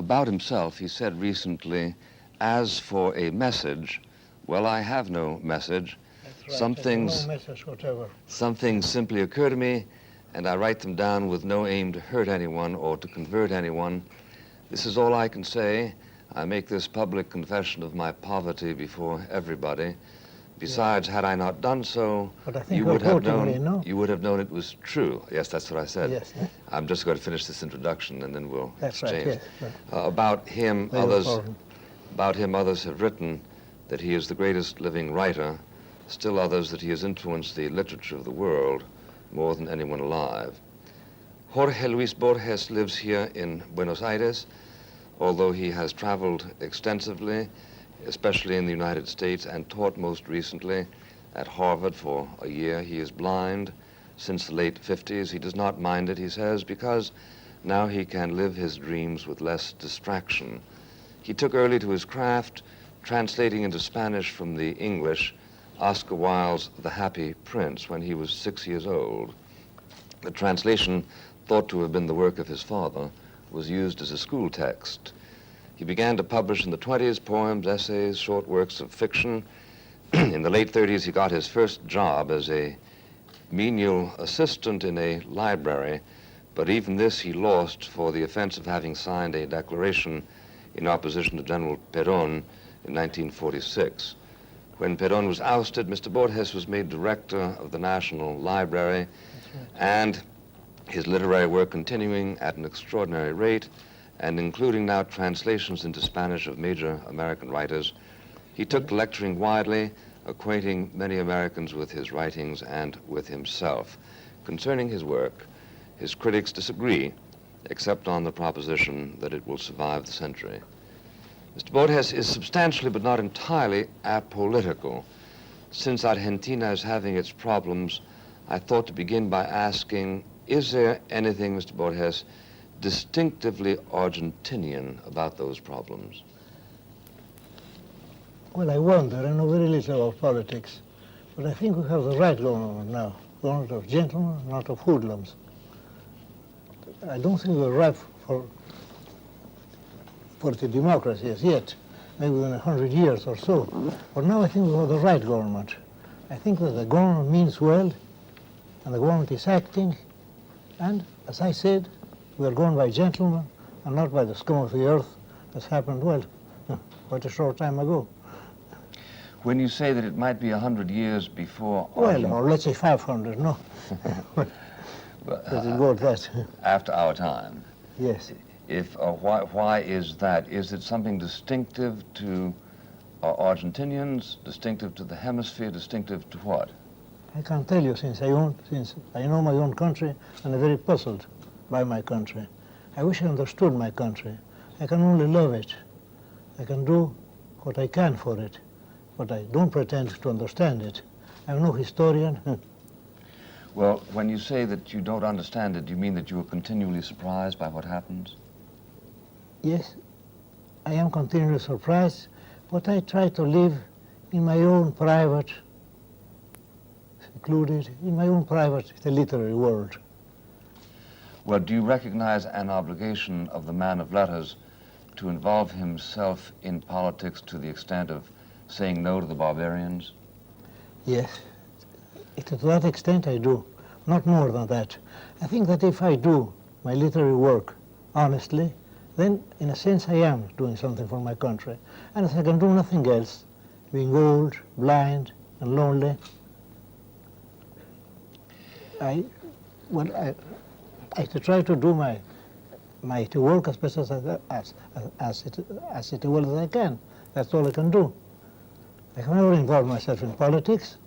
About himself, he said recently, as for a message, well, I have no message. That's right. Some things, no message whatever. Some things simply occur to me, and I write them down with no aim to hurt anyone or to convert anyone. This is all I can say. I make this public confession of my poverty before everybody. Besides, had I not done so, But I think you would have known. me, no? You would have known it was true. Yes, that's what I said. Yes. I'm just going to finish this introduction, and then we'll That's exchange. right. Yes. About him, Very others. important. About him, others have written that he is the greatest living writer. Still others that he has influenced the literature of the world more than anyone alive. Jorge Luis Borges lives here in Buenos Aires, although he has traveled extensively, especially in the United States, and taught most recently at Harvard for a year. He is blind since the late 50s. He does not mind it, he says, because now he can live his dreams with less distraction. He took early to his craft, translating into Spanish from the English Oscar Wilde's The Happy Prince when he was 6 years old. The translation, thought to have been the work of his father, was used as a school text. He began to publish in the 20s poems, essays, short works of fiction. In the late 30s, he got his first job as a menial assistant in a library, but even this he lost for the offense of having signed a declaration in opposition to General Perón in 1946. When Perón was ousted, Mr. Borges was made director of the National Library, and his literary work continuing at an extraordinary rate, and including now translations into Spanish of major American writers. He took to lecturing widely, acquainting many Americans with his writings and with himself. Concerning his work, his critics disagree, except on the proposition that it will survive the century. Mr. Borges is substantially but not entirely apolitical. Since Argentina is having its problems, I thought to begin by asking, is there anything, Mr. Borges, distinctively Argentinian about those problems? Well, I wonder. I know very little about politics, but I think we have the right government now. Government of gentlemen, not of hoodlums. I don't think we're ripe for the democracy as yet, maybe in 100 years or so. But now I think we have the right government. I think that the government means well, and the government is acting, and as I said, we are governed by gentlemen and not by the scum of the earth, as happened, well, quite a short time ago. When you say that it might be 100 years before... Well, or let's say 500, no. Does it go that? After our time. Yes. Why is that? Is it something distinctive to Argentinians, distinctive to the hemisphere, distinctive to what? I can't tell you, since I know my own country, and I'm very puzzled by my country. I wish I understood my country. I can only love it. I can do what I can for it, but I don't pretend to understand it. I'm no historian. Well, when you say that you don't understand it, do you mean that you are continually surprised by what happens? Yes, I am continually surprised, but I try to live in my own private, secluded, in my own private literary world. Well, do you recognize an obligation of the man of letters to involve himself in politics to the extent of saying no to the barbarians? Yes, to that extent I do, not more than that. I think that if I do my literary work honestly, then in a sense I am doing something for my country. And if I can do nothing else, being old, blind, and lonely, I try to do my work as best as it well as I can. That's all I can do. I have never involved myself in politics.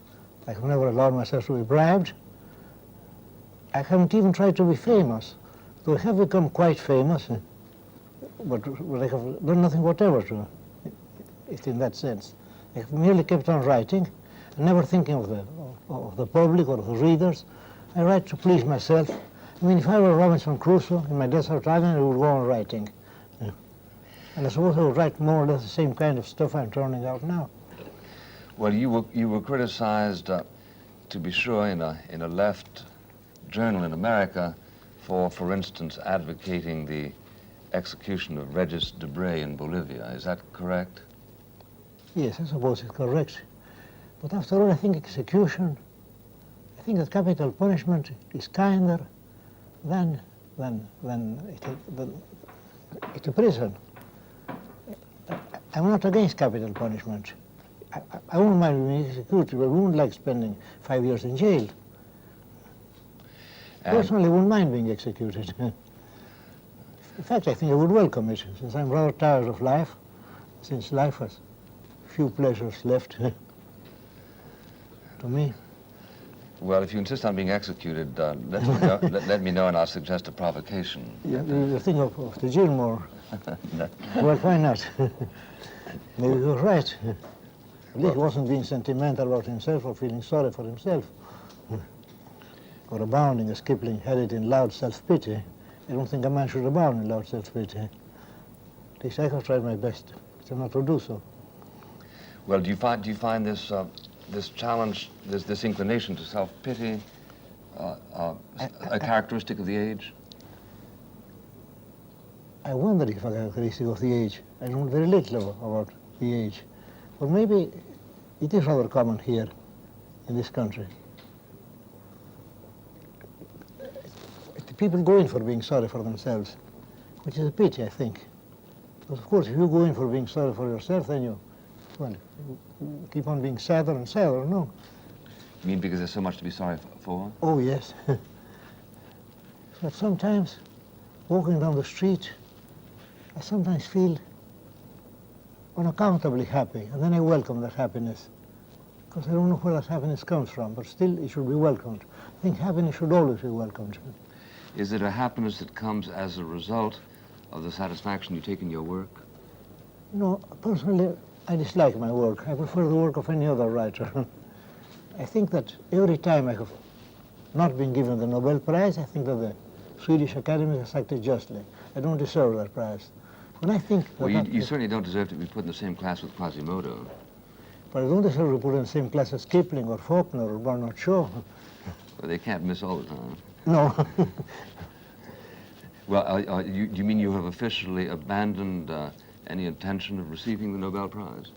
I have never allowed myself to be bribed. I haven't even tried to be famous, though I have become quite famous, but I have done nothing whatever to it in that sense. I have merely kept on writing, and never thinking of the public or the readers. I write to please myself. I mean, if I were Robinson Crusoe in my desert island, I would go on writing. And I suppose I would write more or less the same kind of stuff I'm turning out now. Well, you were criticized, to be sure, in a left journal in America for instance, advocating the execution of Regis Debray in Bolivia. Is that correct? Yes, I suppose it's correct. But after all, I think execution, I think that capital punishment is kinder than it prison. I'm not against capital punishment. I wouldn't mind being executed, but I wouldn't like spending 5 years in jail. Personally, I wouldn't mind being executed. In fact, I think I would welcome it, since I'm rather tired of life, since life has few pleasures left to me. Well, if you insist on being executed, let me know and I'll suggest a provocation. You think of the jail more? No. Well, why not? Maybe he was right. At least he wasn't being sentimental about himself or feeling sorry for himself. Or abounding, as Kipling had it, in loud self-pity. I don't think a man should abound in loud self-pity. At least I have tried my best to not to do so. Well, do you find this this challenge, this inclination to self-pity, a characteristic of the age? I wonder if a characteristic of the age. I know very little about the age. But maybe it is rather common here in this country. The people go in for being sorry for themselves, which is a pity, I think. Because, of course, if you go in for being sorry for yourself, then you keep on being sadder and sadder, no? You mean because there's so much to be sorry for? Oh, yes. But sometimes, walking down the street, I sometimes feel unaccountably happy, and then I welcome that happiness. Because I don't know where that happiness comes from, but still it should be welcomed. I think happiness should always be welcomed. Is it a happiness that comes as a result of the satisfaction you take in your work? No, personally, I dislike my work. I prefer the work of any other writer. I think that every time I have not been given the Nobel Prize, I think that the Swedish Academy has acted justly. I don't deserve that prize. When I think that... Well, you certainly don't deserve to be put in the same class with Quasimodo. But I don't deserve to be put in the same class as Kipling or Faulkner or Bernard Shaw. Well, they can't miss all the time. No. Well, you mean you have officially abandoned any intention of receiving the Nobel Prize?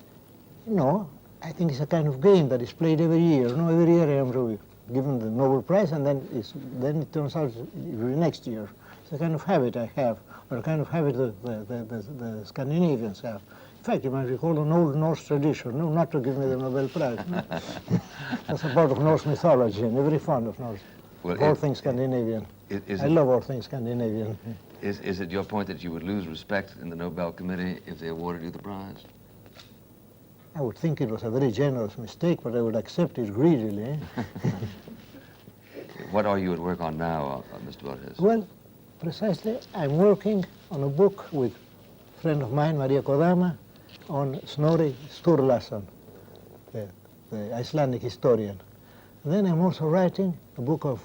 No, I think it's a kind of game that is played every year. No, every year I am to be given the Nobel Prize, and then it turns out it will be next year. It's a kind of habit I have, or a kind of habit the Scandinavians have. In fact, you might recall an old Norse tradition, no, not to give me the Nobel Prize. No? That's a part of Norse mythology, and I'm very fond of Norse. Well, all things Scandinavian. I love all things Scandinavian. Is it your point that you would lose respect in the Nobel Committee if they awarded you the prize? I would think it was a very generous mistake, but I would accept it greedily. What are you at work on now, Mr. Borges? Well, precisely, I'm working on a book with a friend of mine, Maria Kodama, on Snorri Sturlason, the Icelandic historian. And then I'm also writing a book of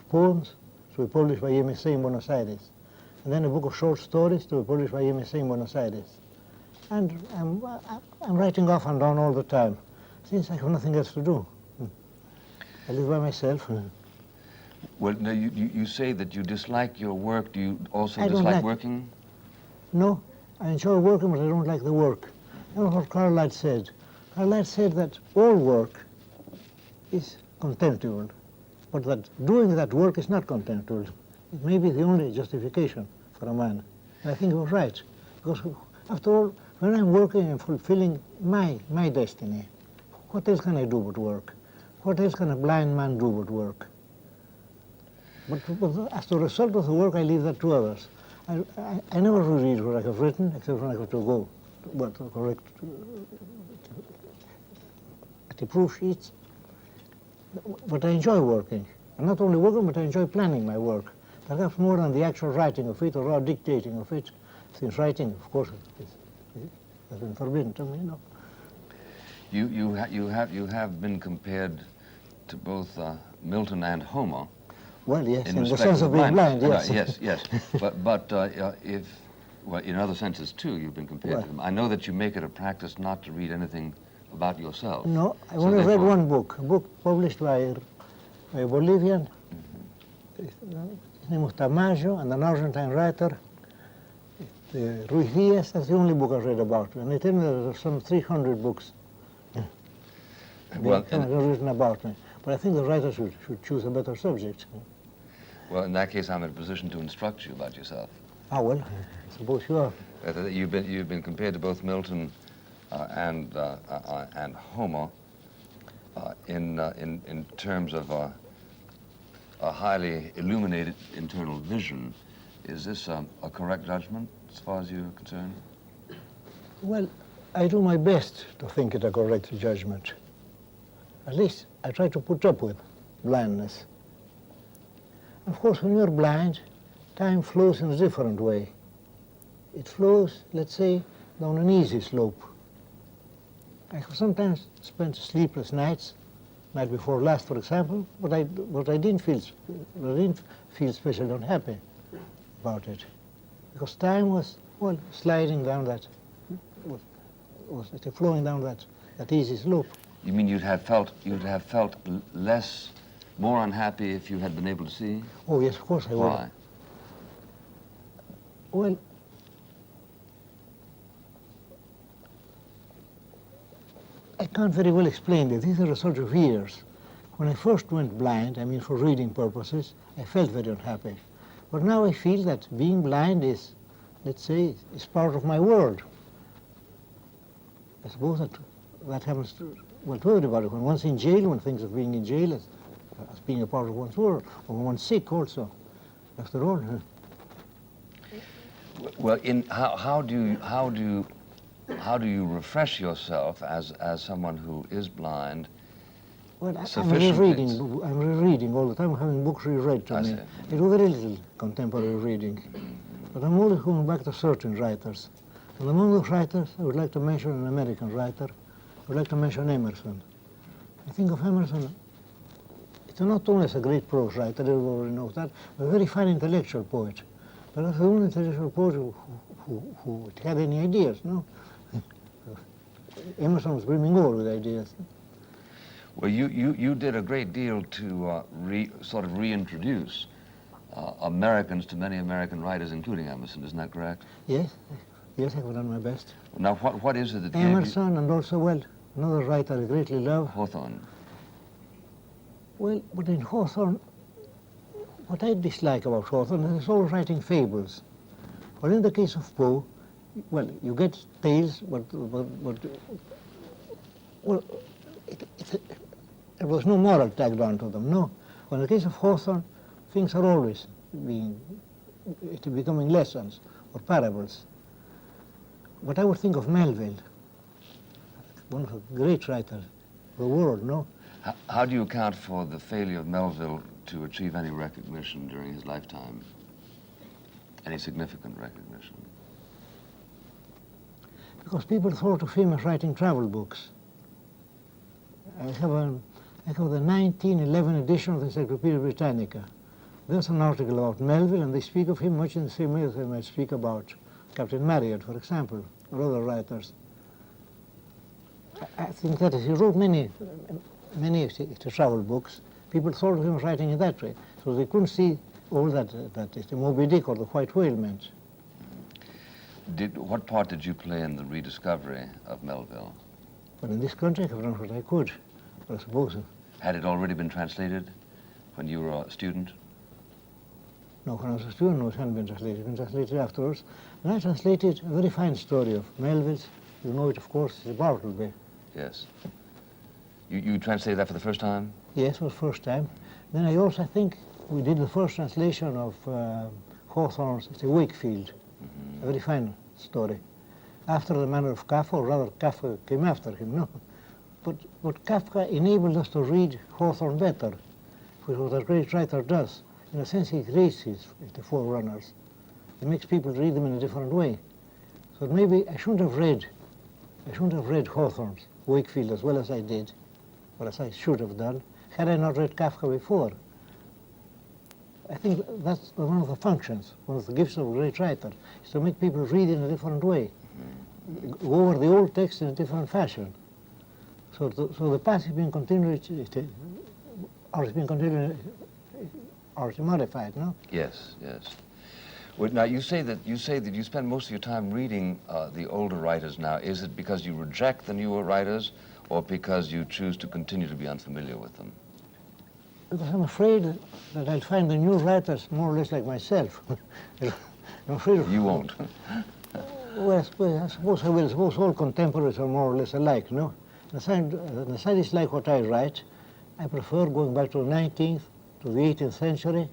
poems to be published by MSA in Buenos Aires. And then a book of short stories to be published by MSA in Buenos Aires. And I'm writing off and on all the time, since I have nothing else to do. I live by myself. Well, now you say that you dislike your work. Do you also I dislike working? No, I enjoy working, but I don't like the work. You know what Carlyle said? Carlyle said that all work is contemptible, but that doing that work is not contemptible. It may be the only justification for a man. And I think he was right, because after all, when I'm working and fulfilling my destiny, what else can I do but work? What else can a blind man do but work? But as the result of the work, I leave that to others. I never read what I have written, except when I have to go to correct the proof sheets. But I enjoy working. And not only working, but I enjoy planning my work. Perhaps more than the actual writing of it or raw dictating of it, since writing, of course, has been forbidden to me, no. You have been compared to both Milton and Homer. Well, yes, in the sense of being blind, yes. Yes. But well, in other senses too, you've been compared to them. I know that you make it a practice not to read anything about yourself. No, I only read one book, a book published by a Bolivian, his name was Tamayo, and an Argentine writer, Ruiz Diaz, that's the only book I've read about. And they tell me there's some 300 books written about me. But I think the writer should choose a better subject. Well, in that case, I'm in a position to instruct you about yourself. Ah, well, I suppose you are. You've been compared to both Milton and Homer in terms of a highly illuminated internal vision. Is this a correct judgment as far as you're concerned? Well, I do my best to think it a correct judgment. At least I try to put up with blindness. Of course, when you're blind, time flows in a different way. It flows, let's say, down an easy slope. I have sometimes spent sleepless nights, night before last, for example, but I didn't feel especially unhappy about it, because time was, well, sliding down that, was flowing down that easy slope. You mean you'd have felt more unhappy if you had been able to see? Oh yes, of course I would. Why? Well, I can't very well explain it. These are a sort of years. When I first went blind, I mean for reading purposes, I felt very unhappy. But now I feel that being blind is, let's say, is part of my world. I suppose that happens to everybody. When one's in jail, one thinks of being in jail as being a part of one's world, or when one's sick also, after all. Well, how do you refresh yourself as someone who is blind? Well, I'm rereading all the time. I'm having books reread to me. I do very little contemporary reading, but I'm always going back to certain writers. And among those writers, I would like to mention an American writer. I would like to mention Emerson. I think of Emerson, it's not only as a great prose writer, everybody knows that, but a very fine intellectual poet. But that's the only intellectual poet who had any ideas, no? Emerson was brimming over with ideas. Well, you did a great deal to sort of reintroduce Americans to many American writers, including Emerson. Isn't that correct? Yes, yes, I've done my best. Now, what is it that Emerson, and also, well, another writer I greatly love. Hawthorne. Well, but in Hawthorne, what I dislike about Hawthorne is he's always writing fables. But in the case of Poe, well, you get tales, but well, there was no moral tagged onto them, no. But in the case of Hawthorne, things are always becoming lessons or parables. But I would think of Melville, one of the great writers of the world, no? How do you account for the failure of Melville to achieve any recognition during his lifetime? Any significant recognition? Because people thought of him as writing travel books. I have the 1911 edition of the Encyclopedia Britannica. There's an article about Melville, and they speak of him much in the same way as they might speak about Captain Marryat, for example, or other writers. I think that he wrote many travel books. People thought of him as writing in that way, so they couldn't see all that the Moby Dick or the White Whale meant. What part did you play in the rediscovery of Melville? But in this country, I've done what I could, I suppose. Had it already been translated when you were a student? No, when I was a student, no, it hadn't been translated. It had been translated afterwards. And I translated a very fine story of Melville's. You know it, of course, the Bartleby. Yes. You translated that for the first time? Yes, for the first time. Then I also, I think, we did the first translation of Hawthorne's Wakefield, a very fine story. After the manner of Kafka, or rather Kafka came after him, no? But Kafka enabled us to read Hawthorne better, which is what a great writer does. In a sense, he creates the forerunners. He makes people read them in a different way. So maybe I shouldn't have read Hawthorne's Wakefield as well as I did, or as I should have done, had I not read Kafka before. I think that's one of the functions, one of the gifts of a great writer, is to make people read in a different way, go over the old text in a different fashion. So the past is being continually, or it's being continually, or it's modified, no? Yes, yes. Well, now you say that you spend most of your time reading the older writers now. Is it because you reject the newer writers, or because you choose to continue to be unfamiliar with them? Because I'm afraid that I'll find the new writers more or less like myself. I'm afraid of... You won't. Well, I suppose I will. I suppose all contemporaries are more or less alike, no? The side is like what I write. I prefer going back to the 19th, to the 18th century,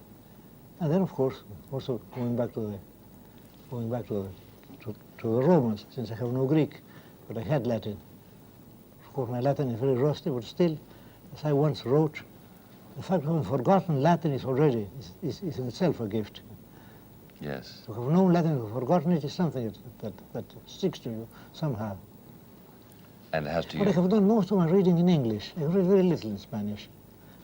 and then, of course, also going back to the Romans, since I have no Greek, but I had Latin. Of course, my Latin is very rusty, but still, as I once wrote, the fact of having forgotten Latin is already is in itself a gift. Yes. To have known Latin and forgotten it is something that sticks to you somehow. And it has to But I have done most of my reading in English. I read very little in Spanish.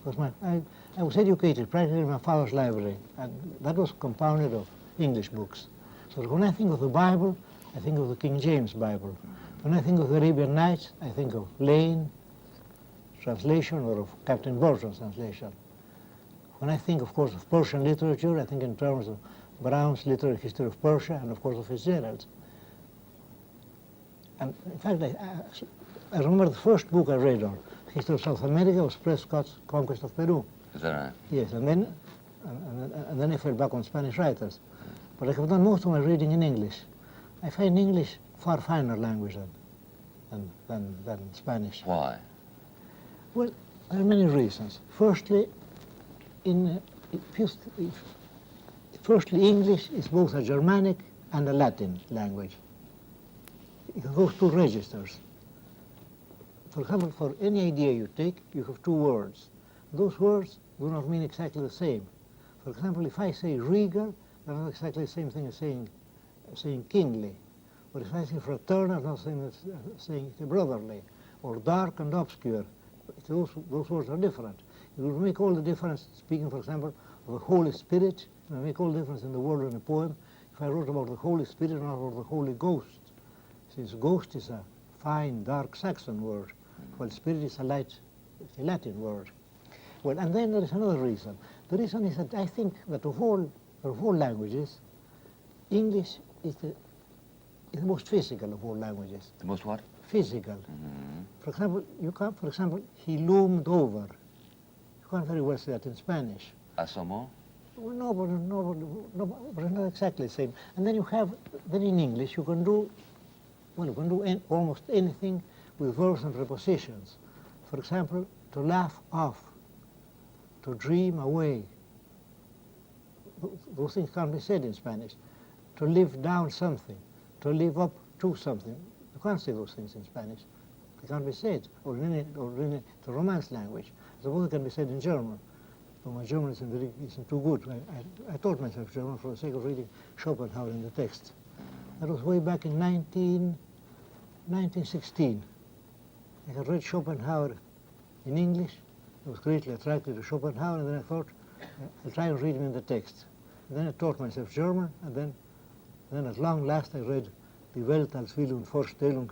Because I was educated practically in my father's library, and that was compounded of English books. So when I think of the Bible, I think of the King James Bible. When I think of the Arabian Nights, I think of Lane translation or of Captain Borges translation. When I think, of course, of Persian literature, I think in terms of Brown's Literary History of Persia and, of course, of Fitzgerald's. And in fact, I remember the first book I read on History of South America was Prescott's Conquest of Peru. Is that right? Yes, and then I fell back on Spanish writers. But I have done most of my reading in English. I find English far finer language than Spanish. Why? Well, there are many reasons. Firstly, English is both a Germanic and a Latin language. It goes two registers. For example, for any idea you take, you have two words. Those words do not mean exactly the same. For example, if I say regal, they're not exactly the same thing as saying kingly. But if I say fraternal, not the same as saying brotherly. Or dark and obscure. Those words are different. It would make all the difference, speaking, for example, of the Holy Spirit. It would make all the difference in the word in a poem if I wrote about the Holy Spirit and not about the Holy Ghost. Since ghost is a fine, dark Saxon word, while spirit is a Latin word. Well, and then there is another reason. The reason is that I think that of all languages, English is the most physical of all languages. The most what? Physical. Mm-hmm. For example, he loomed over. You can't very well say that in Spanish. Asomó? Well, no, but it's not exactly the same. And then then in English you can do almost anything with verbs and prepositions. For example, to laugh off, to dream away. Those things can't be said in Spanish. To live down something, to live up to something. You can't say those things in Spanish. They can't be said, or in the Romance language. I suppose it can be said in German. But my German isn't too good. I taught myself German for the sake of reading Schopenhauer in the text. That was way back in 1916. I had read Schopenhauer in English. I was greatly attracted to Schopenhauer, and then I thought, I'll try and read him in the text. And then I taught myself German, and then at long last I read Die Welt als Wille und Vorstellung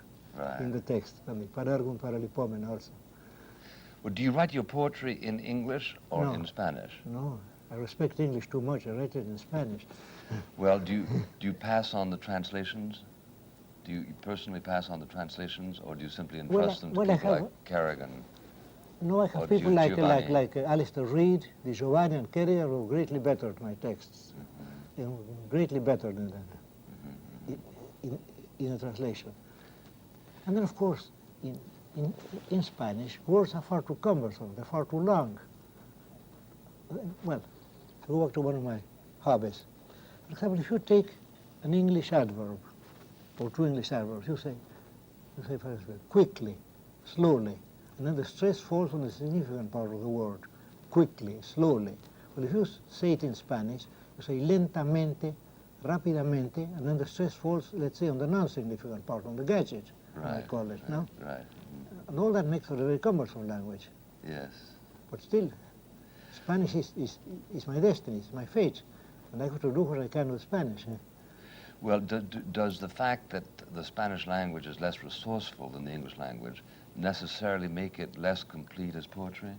in the text, and the Parergum Paralipomen also. Well, do you write your poetry in English or No. in Spanish? No, I respect English too much. I write it in Spanish. Well, do you pass on the translations? Do you personally pass on the translations, or do you simply entrust them to people like Kerrigan? No, I have people like Alistair Reid, Di Giovanni, and Kerrigan who greatly bettered my texts. Greatly better than that in a translation. And then, of course, in Spanish, words are far too cumbersome, they're far too long. Well, to go back to one of my hobbies. For example, if you take an English adverb, or two English adverbs, you say, for example, quickly, slowly, and then the stress falls on the significant part of the word, quickly, slowly. Well, if you say it in Spanish, you say lentamente, rápidamente, and then the stress falls, let's say, on the non-significant part, on the gadget, I call it, no? Right. And all that makes for a very cumbersome language. Yes. But still, Spanish is my destiny, it's my fate, and I have to do what I can with Spanish. Well, does the fact that the Spanish language is less resourceful than the English language necessarily make it less complete as poetry?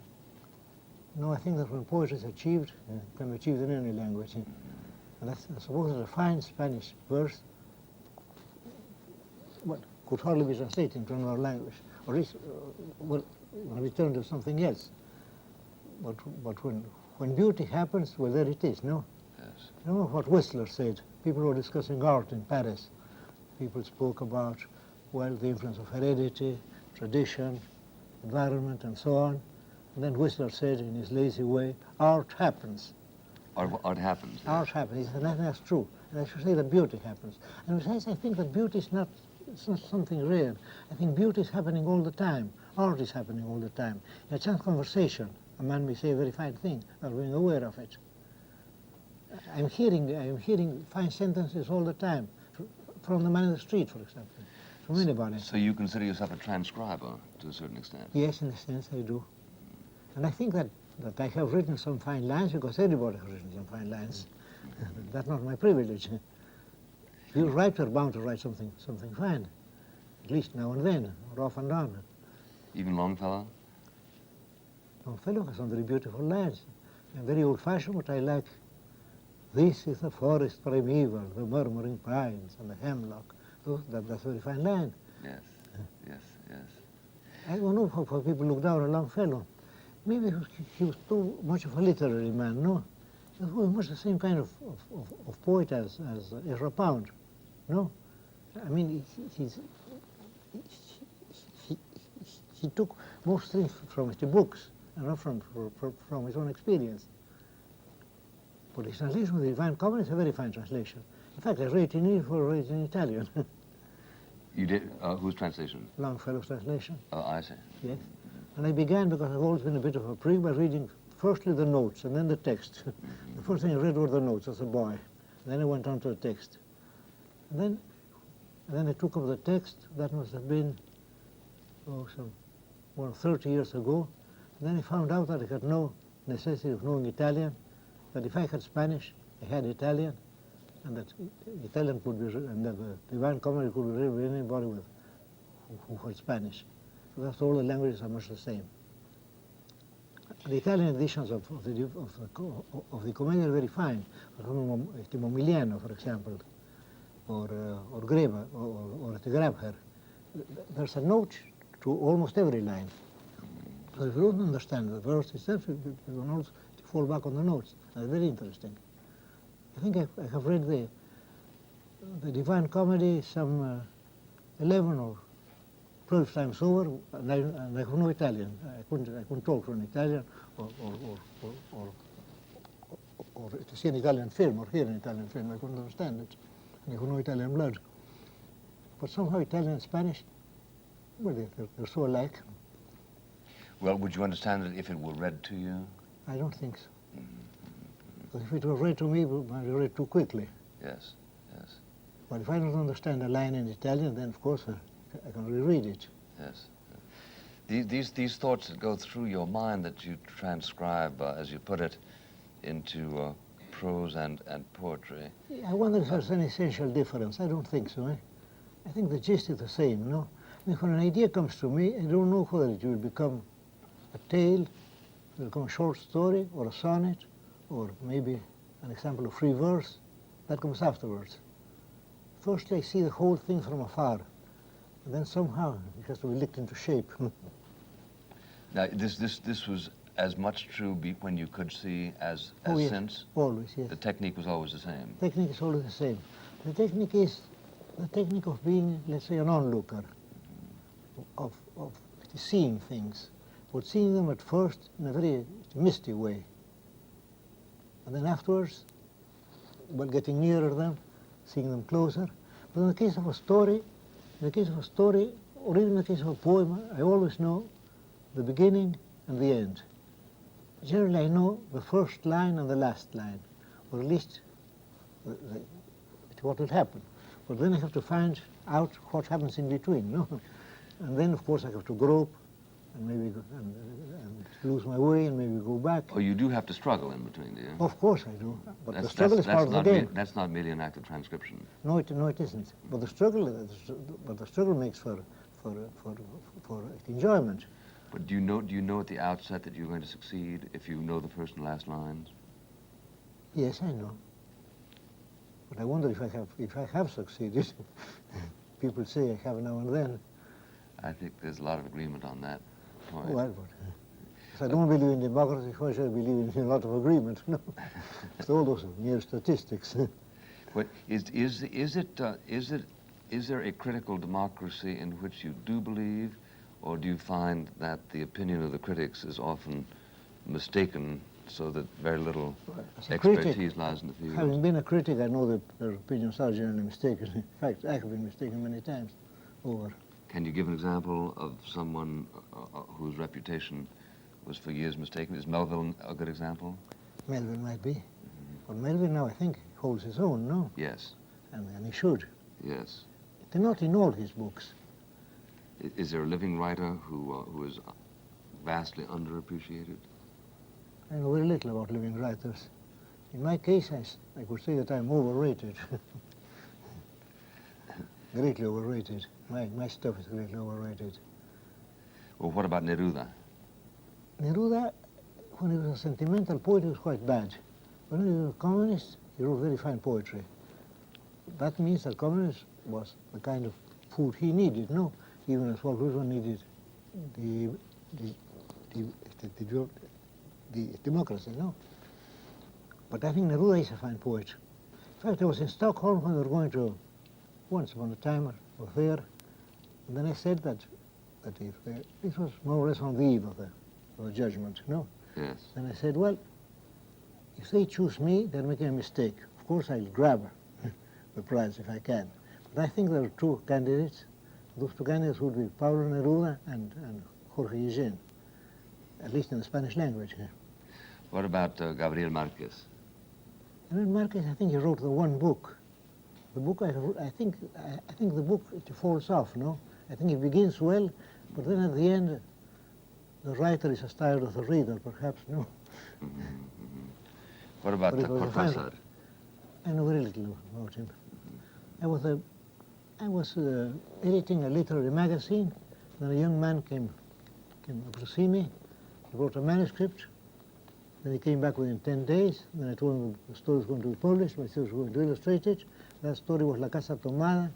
No, I think that when poetry is achieved, it can be achieved in any language. And I suppose that a fine Spanish verse could hardly be translated into another language, or is, well, we turn to something else. But when beauty happens, well, there it is, no? Yes. You know what Whistler said? People were discussing art in Paris. People spoke about, well, the influence of heredity, tradition, environment, and so on. And then Whistler said, in his lazy way, art happens. Art happens. Yes. Art happens, and that's true. And I should say that beauty happens. And besides, I think that beauty is not, it's not something rare. I think beauty is happening all the time. Art is happening all the time. In a chance conversation, a man may say a very fine thing, without being aware of it. I'm hearing fine sentences all the time, from the man in the street, for example, from anybody. So you consider yourself a transcriber to a certain extent? Yes, in a sense I do. And I think that I have written some fine lines because everybody has written some fine lines. That's not my privilege. You write, are bound to write something fine, at least now and then, or off and on. Even Longfellow? Longfellow has some very beautiful lines. I'm very old-fashioned, but I like, this is the forest primeval, the murmuring pines and the hemlock. That's a very fine line. Yes, yes, yes. I don't know how people look down on Longfellow. Maybe he was too much of a literary man, no? He was much the same kind of poet as Ezra Pound, no? I mean, he took most things from the books, and not from his own experience. But his translation of the Divine Comedy is a very fine translation. In fact, I read it in English before I read it in Italian. You did? Whose translation? Longfellow's translation. Oh, I see. Yes. And I began, because I've always been a bit of a prig, by reading firstly the notes and then the text. The first thing I read were the notes as a boy. And then I went on to the text. And then I took up the text. That must have been, some 30 years ago. And then I found out that I had no necessity of knowing Italian, that if I had Spanish, I had Italian, and that Italian could be, and that the Divine Comedy could be read by anybody who had Spanish. That's all the languages are much the same. The Italian editions of the Commedia are very fine. Momigliano, for example, or Greba, or Grabher. There's a note to almost every line. So if you don't understand the verse itself, you can also fall back on the notes. That's very interesting. I think I have read the Divine Comedy some 11 or 12 times over, and I have no Italian. I couldn't talk to an Italian or to see an Italian film or hear an Italian film. I couldn't understand it. And I have no Italian blood. But somehow Italian and Spanish, well, they're so alike. Well, would you understand it if it were read to you? I don't think so. Because if it were read to me, it might be read too quickly. Yes, yes. But if I don't understand a line in Italian, then of course I can reread it. Yes. These thoughts that go through your mind that you transcribe, as you put it, into prose and poetry. I wonder if there's an essential difference. I don't think so. I think the gist is the same, no? I mean, when an idea comes to me, I don't know whether it will become a tale, it will become a short story, or a sonnet, or maybe an example of free verse. That comes afterwards. First, I see the whole thing from afar, and then somehow it has to be licked into shape. Now, this was as much true when you could see as yes. since? Always, yes. The technique was always the same? The technique is always the same. The technique is the technique of being, let's say, an onlooker, of seeing things, but seeing them at first in a very misty way. And then afterwards, while getting nearer them, seeing them closer. But in the case of a story, or even in the case of a poem, I always know the beginning and the end. Generally, I know the first line and the last line, or at least what will happen. But then I have to find out what happens in between, no? And then, of course, I have to grope and maybe and lose my way and maybe go back. Oh, you do have to struggle in between, do you? Of course I do. But the struggle is part of the game. That's not merely an act of transcription. No, it isn't. But the struggle makes for enjoyment. But do you know at the outset that you're going to succeed if you know the first and last lines? Yes, I know. But I wonder if I have succeeded. People say I have now and then. I think there's a lot of agreement on that point. Well, but if I don't believe in democracy, why should I believe in a lot of agreement? No, it's all those mere statistics. But is there a critical democracy in which you do believe, or do you find that the opinion of the critics is often mistaken, so that very little expertise lies in the field? Having been a critic, I know that their opinions are generally mistaken. In fact, I have been mistaken many times over. Can you give an example of someone whose reputation was for years mistaken? Is Melville a good example? Melville might be. But Melville now, I think, holds his own, no? Yes. And he should. Yes. Not in all his books. Is there a living writer who is vastly underappreciated? I know very little about living writers. In my case, I could say that I'm overrated. Greatly overrated. My stuff is greatly overrated. Well, what about Neruda? Neruda, when he was a sentimental poet, he was quite bad. When he was a communist, he wrote very fine poetry. That means that communism was the kind of food he needed, no? Even as Roosevelt needed the democracy, no? But I think Neruda is a fine poet. In fact, I was in Stockholm when we were going to, once upon a time, a fair, and then I said that if this was more or less on the eve of the judgment, no? Yes. And I said, well, if they choose me, they're making a mistake. Of course, I'll grab the prize if I can. But I think there are two candidates. Those two candidates would be Pablo Neruda and Jorge Eugene, at least in the Spanish language. What about Gabriel Marquez? Gabriel Marquez, I think he wrote the one book. The book, I think the book, it falls off, no? I think it begins well, but then at the end, the writer is as tired of the reader, perhaps, no? Mm-hmm, mm-hmm. What about Cortázar? I know very little about him. I was editing a literary magazine, then a young man came up to see me. He wrote a manuscript. Then he came back within 10 days. Then I told him the story was going to be published, but he was going to illustrate it. That story was La Casa Tomada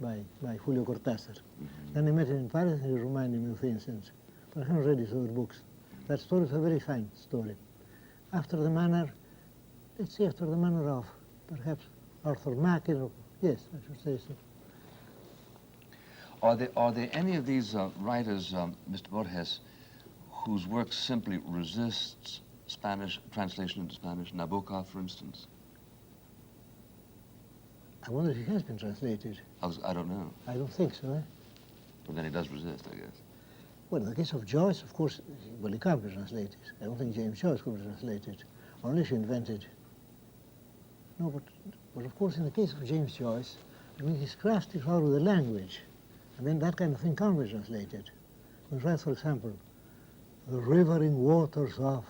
by Julio Cortázar. Then I met him in Paris, and he reminded me of things since. But I haven't read his other books. That story is a very fine story. After the manner, let's say after the manner of perhaps Arthur Mack, yes, I should say so. Are there any of these writers, Mr. Borges, whose work simply resists Spanish translation into Spanish? Nabokov, for instance. I wonder if he has been translated. I don't know. I don't think so, eh? Well, then he does resist, I guess. Well, in the case of Joyce, of course, well, he can't be translated. I don't think James Joyce could be translated, unless he invented. No, but of course, in the case of James Joyce, I mean, his craft is out of the language, and then that kind of thing can't be translated. When he writes, for example, the rivering waters of,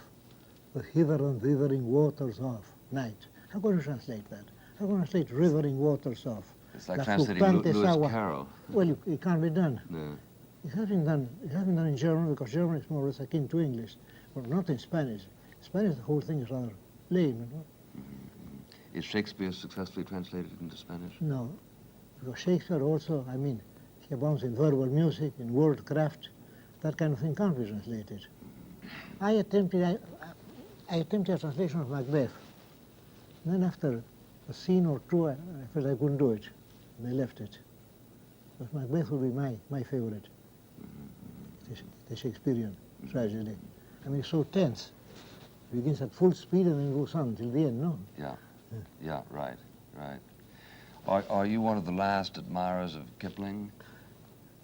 the hither and thithering waters of night. How can you translate that? How can you translate rivering waters of? It's like translating Lewis Carroll. Well, it can't be done. No. It has been done in German, because German is more or less akin to English, but not in Spanish. In Spanish, the whole thing is rather lame. You know? Is Shakespeare successfully translated into Spanish? No, because Shakespeare also, I mean, he abounds in verbal music, in word craft. That kind of thing can't be translated. I attempted a translation of Macbeth. And then after a scene or two, I felt I couldn't do it. And I left it. But Macbeth would be my favorite. The Shakespearean tragedy. I mean, it's so tense. It begins at full speed and then goes on till the end, no? Yeah, right. Are you one of the last admirers of Kipling?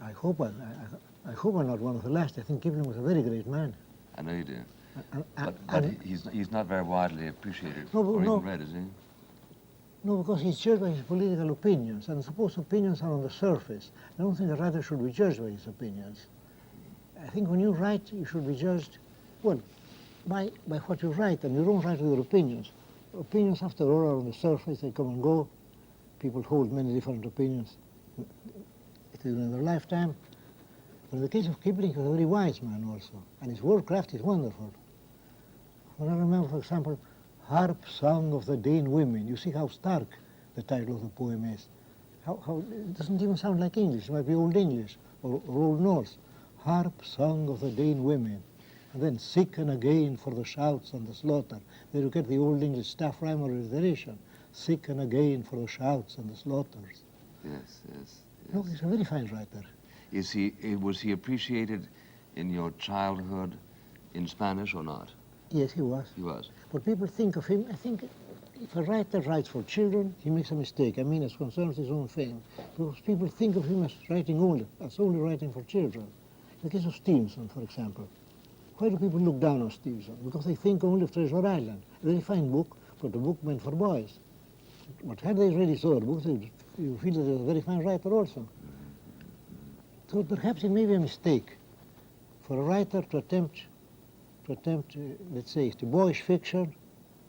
I hope I'm not one of the last. I think Kipling was a very great man. I know you do. But he's not very widely appreciated or even read, is he? No, because he's judged by his political opinions, and suppose opinions are on the surface. I don't think a writer should be judged by his opinions. I think when you write, you should be judged, well, by what you write, and you don't write with your opinions. Opinions, after all, are on the surface. They come and go. People hold many different opinions in their lifetime. But in the case of Kipling, he was a very wise man also, and his word craft is wonderful. When I remember, for example, Harp Song of the Dane Women, you see how stark the title of the poem is. How it doesn't even sound like English. It might be Old English or Old Norse. Harp song of the Dane women. And then sicken again for the shouts and the slaughter. There you get the Old English staff rhyme or alliteration. Sicken again for the shouts and the slaughters. Yes, yes. No, he's a very fine writer. Was he appreciated in your childhood in Spanish or not? Yes, he was. He was. But people think of him, I think if a writer writes for children, he makes a mistake. I mean, as concerns his own fame. Because people think of him as only writing for children. In the case of Stevenson, for example. Why do people look down on Stevenson? Because they think only of Treasure Island. A very fine book, but a book meant for boys. But had they really saw the book, you feel that he was a very fine writer also. So perhaps it may be a mistake for a writer to attempt, let's say, the boyish fiction,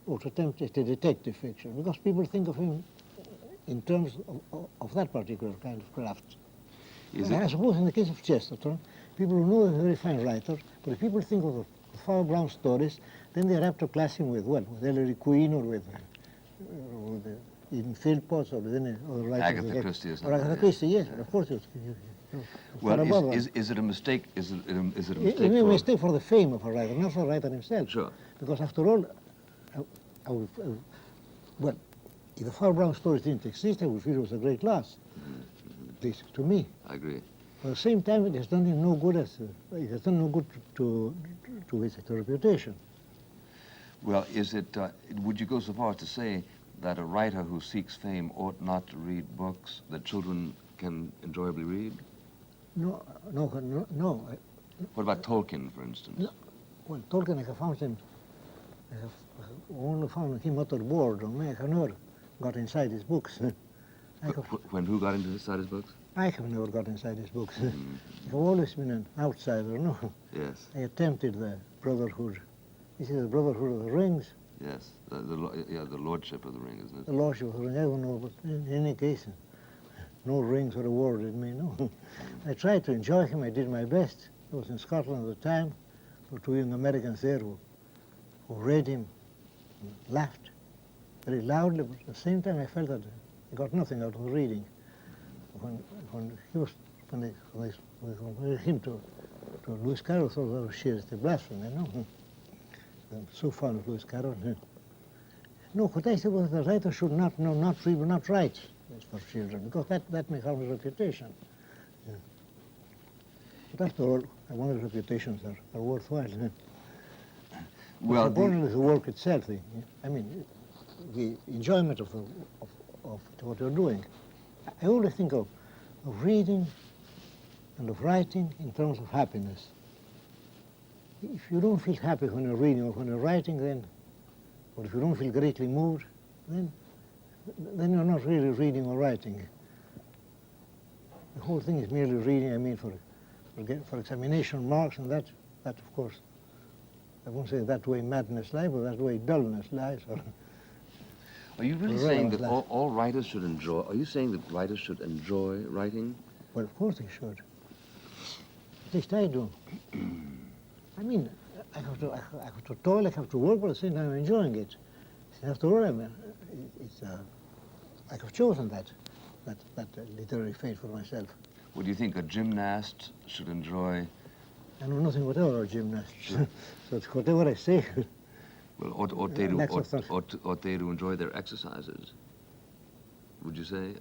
or to attempt the detective fiction, because people think of him in terms of that particular kind of craft. I suppose in the case of Chesterton, people who know he's a very fine writer, but if people think of the Far Brown stories, then they're apt to class him with Ellery Queen or with even Philpotts or with any other writers. Agatha Christie or something. Or Agatha Christie, yes, of course. Well, is it a mistake? Is it a mistake? It may be a mistake for the fame of a writer, not for the writer himself. Sure. Because after all, well, if the Far Brown stories didn't exist, I would feel it was a great loss. At least to me. I agree. But at the same time, it has done him no good it has done no good to his reputation. Well, would you go so far as to say that a writer who seeks fame ought not to read books that children can enjoyably read? No. What about Tolkien, for instance? No. Well, Tolkien, I have only found him utterly bored, and I have never got inside his books. When who got inside his books? I have never got inside his books. I've always been an outsider, no? Yes. I attempted the Brotherhood. You see, the Brotherhood of the Rings? Yes, the Lordship of the Ring, isn't it? The Lordship of the Ring, I don't know, but in any case, no rings were awarded me, no. I tried to enjoy him, I did my best. I was in Scotland at the time. There were two young Americans there who read him and laughed very loudly, but at the same time I felt that I got nothing out of the reading. When they him to Lewis Carroll, thought that was sheer blasphemy, no? I'm so fond of Lewis Carroll. No, what I said was the writer should not read, not write for children, because that may harm his reputation. Yeah. But after all, I wonder if reputations are worthwhile. Well, important is the work itself. The enjoyment of what you're doing. I always think of reading and of writing in terms of happiness. If you don't feel happy when you're reading or when you're writing, then, or if you don't feel greatly moved, then you're not really reading or writing. The whole thing is merely reading, I mean, for examination marks, and that of course, I won't say that way madness lies, but that way dullness lies. Are you really saying that all writers should enjoy? Are you saying that writers should enjoy writing? Well, of course they should. At least I do. I mean, I have to toil, I have to work, but at the same time I'm enjoying it. After all, I have chosen that literary fate for myself. Would you think a gymnast should enjoy? I know nothing whatever about gymnasts, so it's whatever I say. Well, ought they to enjoy their exercises? Would you say?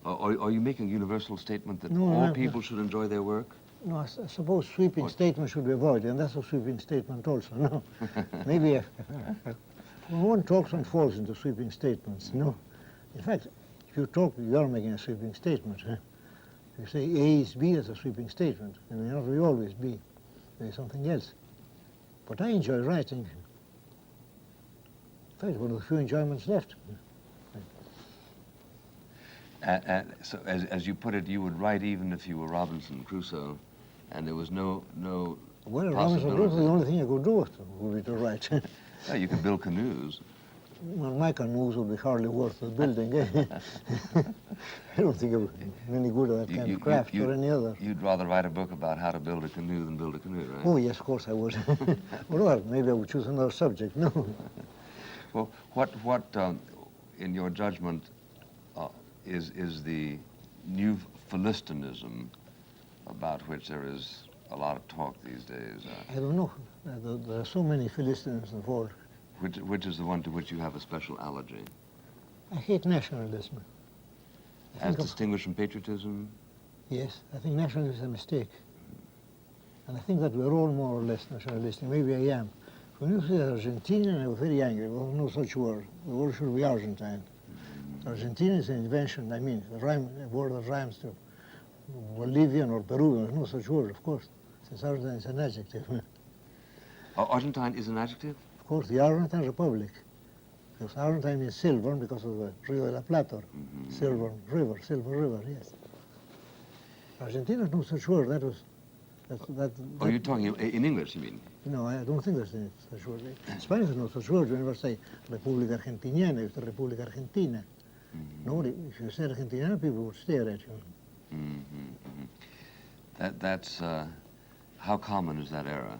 Are you making a universal statement that all people should enjoy their work? No, I suppose sweeping statements should be avoided, and that's a sweeping statement also, no? Maybe when one talks and falls into sweeping statements, no? In fact, if you talk, you are making a sweeping statement. If you say A is B, that's a sweeping statement. It may not be always B. There is something else. But I enjoy writing. In fact, one of the few enjoyments left. So, as you put it, you would write even if you were Robinson Crusoe, and there was no well, Robinson Crusoe, the only thing I could do would be to write. Yeah, you could build canoes. Well, my canoes would be hardly worth the building. I don't think I would be any good at that kind of craft or any other. You'd rather write a book about how to build a canoe than build a canoe, right? Oh, yes, of course I would. Or maybe I would choose another subject, no. Well, what in your judgment, is the new Philistinism about which there is a lot of talk these days. I don't know. There are so many Philistines in the world. Which is the one to which you have a special allergy? I hate nationalism. As distinguished from patriotism? Yes, I think nationalism is a mistake. And I think that we're all more or less nationalistic. Maybe I am. When you say Argentina, I was very angry. There was no such word. The word should be Argentine. Argentina is an invention. I mean, a word that rhymes to Bolivian or Peruvian. There's no such word, of course, since Argentine is an adjective. Argentine is an adjective? Of course, the Argentine Republic. Because Argentine is silver because of the Rio de la Plata. Silver river, yes. Argentina is no such word. Oh, you're talking in English, you mean? No, I don't think there's any such word. In Spanish there's no such word. You never say República Argentiniana, you say República Argentina. Nobody, if you said Argentina, people would stare at you. That's, how common is that error?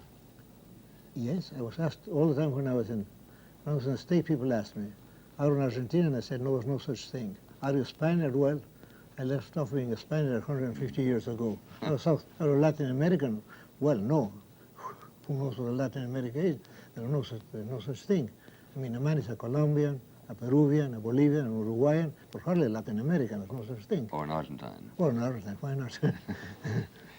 Yes, I was asked all the time when I was in the State, people asked me, are you an Argentinian? And I said, no, there's no such thing. Are you Spaniard? Well, I left off being a Spaniard 150 years ago. Are you Latin American? Well, no. Who knows what a Latin America is? There's no such thing. I mean, a man is a Colombian, a Peruvian, a Bolivian, an Uruguayan, but hardly a Latin American. There's no such thing. Or an Argentine. Or an Argentine, why not?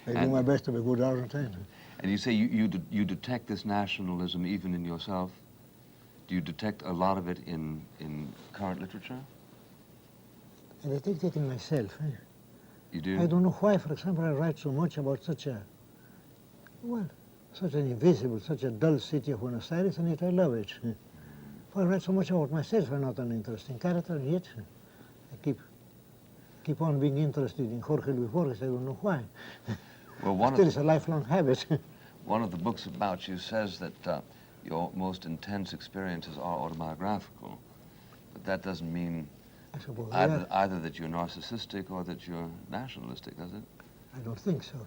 I do my best to be a good Argentine. And you say you detect this nationalism even in yourself? Do you detect a lot of it in current literature? I detect it in myself. You do? I don't know why, for example, I write so much about such an invisible, such a dull city of Buenos Aires, and yet I love it. I write so much about myself. I'm not an interesting character, and yet I keep on being interested in Jorge Luis Borges. I don't know why. Well, Still, it's a lifelong habit. One of the books about you says that your most intense experiences are autobiographical, but that doesn't mean either that you're narcissistic or that you're nationalistic, does it? I don't think so.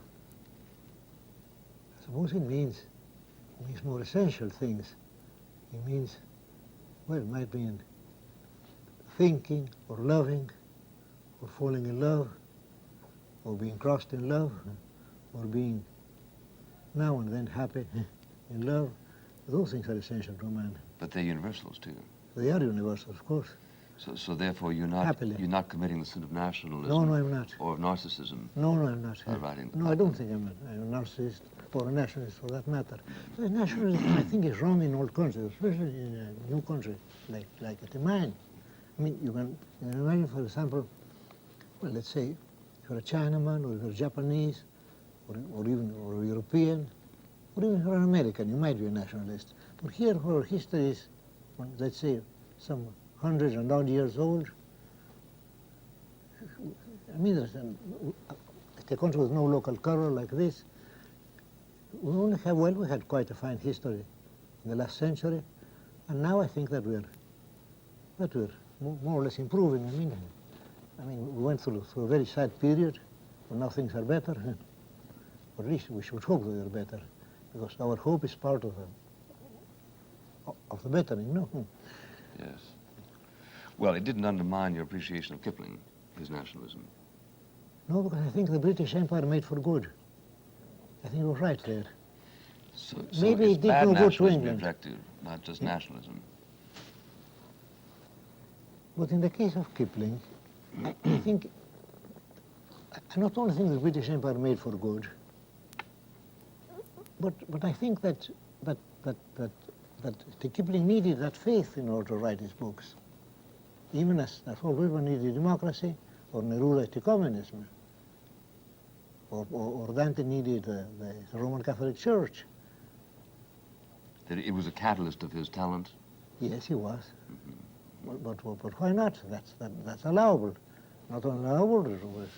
I suppose it means more essential things. It means, well, it might mean thinking or loving or falling in love or being crossed in love or being now and then happy in love. Those things are essential to a man. But they're universals too. They are universal, of course. So therefore you're not committing the sin of nationalism. No, I'm not. Or of narcissism. No, I'm not. No, I don't think I'm a narcissist or a nationalist for that matter. But nationalism, I think, is wrong in all countries, especially in a new country like mine. I mean, you can imagine, for example, well, let's say if you're a Chinaman or if you're Japanese or even a European, or even if you're an American, you might be a nationalist. But here, where history is, let's say, some hundreds and odd years old, I mean, a country with no local color like this, we had quite a fine history in the last century, and now I think that we're more or less improving. I mean, we went through a very sad period, but now things are better. Or at least we should hope that they're better, because our hope is part of the bettering, no? Yes. Well, it didn't undermine your appreciation of Kipling, his nationalism. No, because I think the British Empire made for good. I think it was right there. So maybe it did no good to England. Objective, not just nationalism. But in the case of Kipling, I think I not only think the British Empire made for good, but I think that Kipling needed that faith in order to write his books. Even as all people needed democracy, or Neruda communism, or Dante needed the Roman Catholic Church. That it was a catalyst of his talent? Yes, he was. But why not? That's allowable. Not only allowable, it was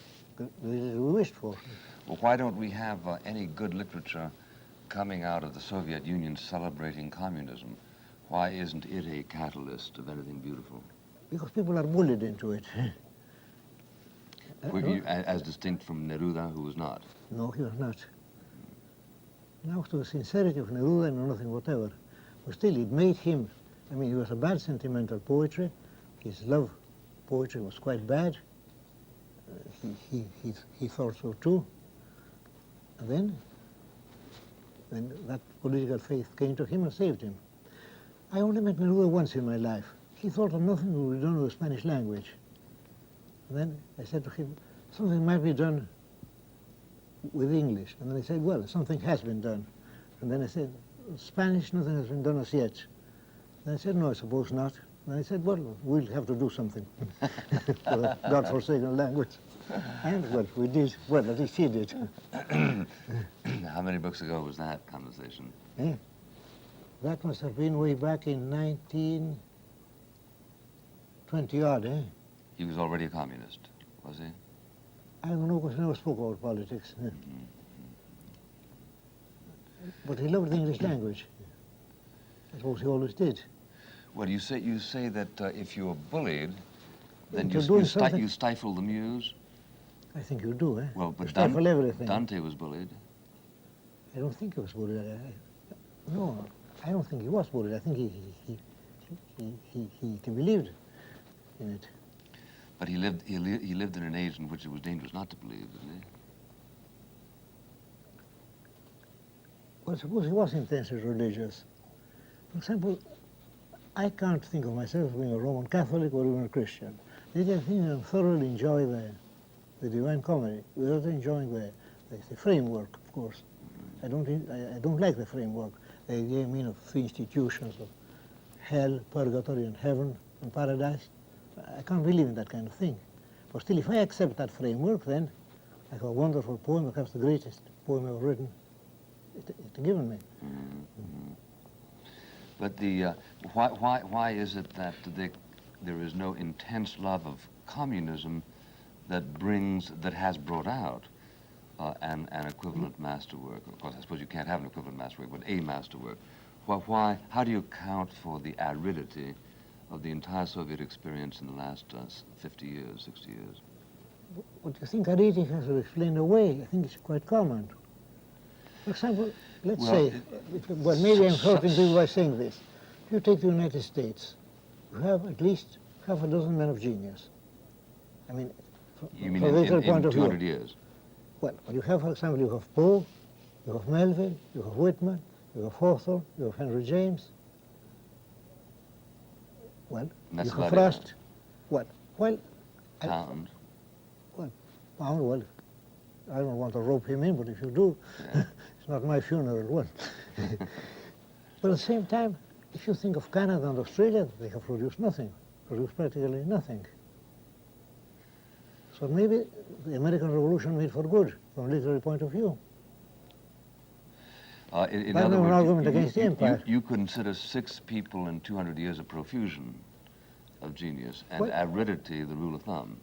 we wished for. Well, why don't we have any good literature coming out of the Soviet Union celebrating communism? Why isn't it a catalyst of anything beautiful? Because people are bullied into it. As distinct from Neruda, who was not? No, he was not. Now, to the sincerity of Neruda, I know nothing whatever. But still, it made him, I mean, he was a bad sentimental poetry. His love poetry was quite bad. he thought so too. And then that political faith came to him and saved him. I only met Neruda once in my life. He thought that nothing would be done with the Spanish language. And then I said to him, something might be done with English. And then he said, well, something has been done. And then I said, Spanish, nothing has been done as yet. And I said, no, I suppose not. And I said, well, we'll have to do something for the God-forsaken language. And, well, we did. Well, at least he did. How many books ago was that conversation? That must have been way back in 1920-odd, eh? He was already a communist, was he? I don't know, because he never spoke about politics. But he loved the English language. I suppose he always did. Well, you say that if you were bullied, then To you do something- you stifle the muse? I think you do, eh? Well, but You stifle everything. Dante was bullied. I don't think he was bullied. No, I don't think he was bullied. I think he believed in it. But he lived in an age in which it was dangerous not to believe, didn't he? Well, suppose he was intensely religious. For example, I can't think of myself as being a Roman Catholic or even a Christian. I think I thoroughly enjoy the Divine Comedy without enjoying the framework, of course. I don't like the framework, the idea, of three institutions of hell, purgatory, and heaven and paradise. I can't believe in that kind of thing. But still, if I accept that framework, then I have a wonderful poem, perhaps the greatest poem ever written. It's given me. But why is it that there is no intense love of communism that has brought out an equivalent masterwork? Of course, I suppose you can't have an equivalent masterwork, but a masterwork. How do you account for the aridity of the entire Soviet experience in the last 50 years, 60 years? What you think aridity has to explain away? I think it's quite common. For example, let's say, well, maybe I'm hurting people by saying this. If you take the United States, you have at least half a dozen men of genius. I mean, you mean from in point of 200 view. years? Well, you have, for example, you have Poe, you have Melville, you have Whitman, you have Hawthorne, you have Henry James. Well, That's you have about it. Frost. What? Well, Pound. Well, I don't want to rope him in, but if you do, Yeah. it's not my funeral one. But at the same time, if you think of Canada and Australia, they have produced nothing, produced practically nothing. So maybe the American Revolution made for good from a literary point of view. In That's other an words, argument against the empire. you consider 6 people in 200 years a profusion of genius, and Well- aridity the rule of thumb.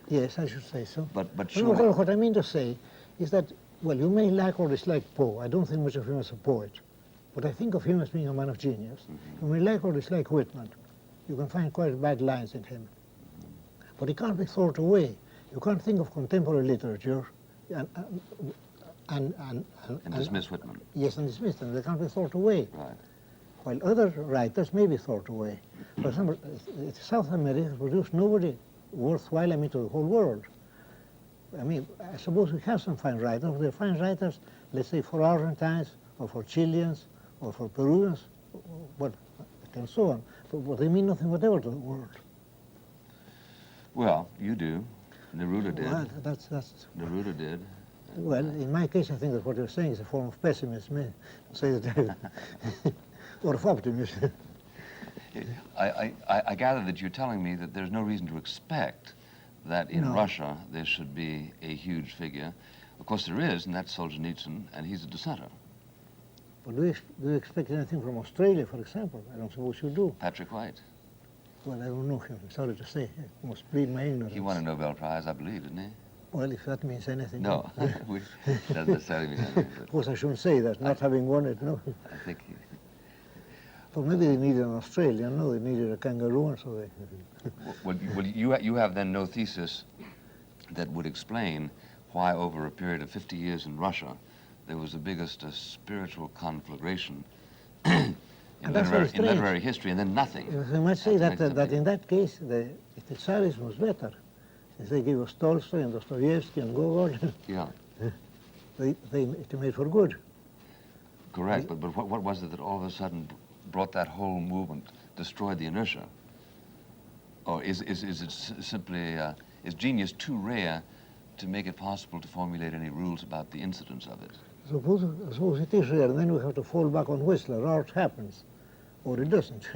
Yes, I should say so. But Well, surely, what I mean to say is that, well, you may like or dislike Poe. I don't think much of him as a poet. But I think of him as being a man of genius. You may like or dislike Whitman. You can find quite bad lines in him. But he can't be thrown away. You can't think of contemporary literature and dismiss Whitman. Yes, and dismiss them. They can't be thrown away. Right. While other writers may be thrown away. For example, South America has produced nobody worthwhile, to the whole world. I mean, I suppose we have some fine writers, but they're fine writers, let's say, for Argentines, or for Chileans, or for Peruvians, and so on. But they mean nothing whatever to the world. Well, you do. Neruda did. Well, that's Neruda did. well, in my case, I think that what you're saying is a form of pessimism, to say that, or of optimism. I gather that you're telling me that there's no reason to expect that in No. Russia there should be a huge figure. Of course there is, and that's Solzhenitsyn, and he's a dissenter. But do you expect anything from Australia, for example? I don't suppose you do. Patrick White. Well, I don't know him. Sorry to say. I must plead my ignorance. He won a Nobel Prize, I believe, didn't he? Well, if that means anything. No, doesn't necessarily mean anything. Of course, I shouldn't say that, not having won it, no. I think he... Well, maybe they needed an Australian, no, they needed a kangaroo, and so they... Well, you have then no thesis that would explain why over a period of 50 years in Russia there was the biggest spiritual conflagration in literary history, and then nothing. You might say that in that case, the Tsarism was better. If they give us Tolstoy and Dostoevsky and Gogol, Yeah, it made for good. correct. But what was it that all of a sudden brought that whole movement, destroyed the inertia? Or is it simply, is genius too rare to make it possible to formulate any rules about the incidence of it? Suppose it is rare, and then we have to fall back on Whistler, or it happens, or it doesn't.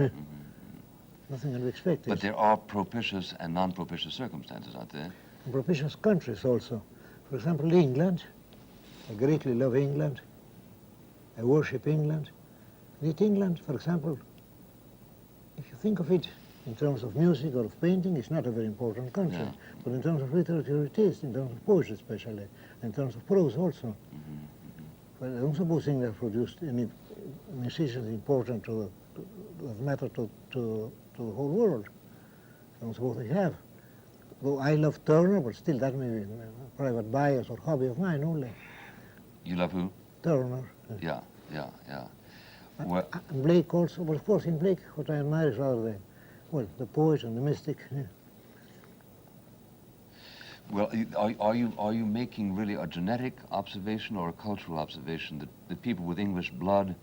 Nothing can be expected. But there are propitious and non-propitious circumstances, aren't there? And propitious countries also. For example, England. I greatly love England. I worship England. Yet England, for example, if you think of it in terms of music or of painting, it's not a very important country. Yeah. But in terms of literature it is, in terms of poetry especially, in terms of prose also. But I don't suppose England produced any musicians important to that matter to the whole world. I don't suppose they have. Though I love Turner, but still that may be a private bias or hobby of mine only. You love who? Turner. Yeah. Well, And Blake also, but of course in Blake what I admire is rather the poet and the mystic. Yeah. well, are you making really a genetic observation or a cultural observation that people with English blood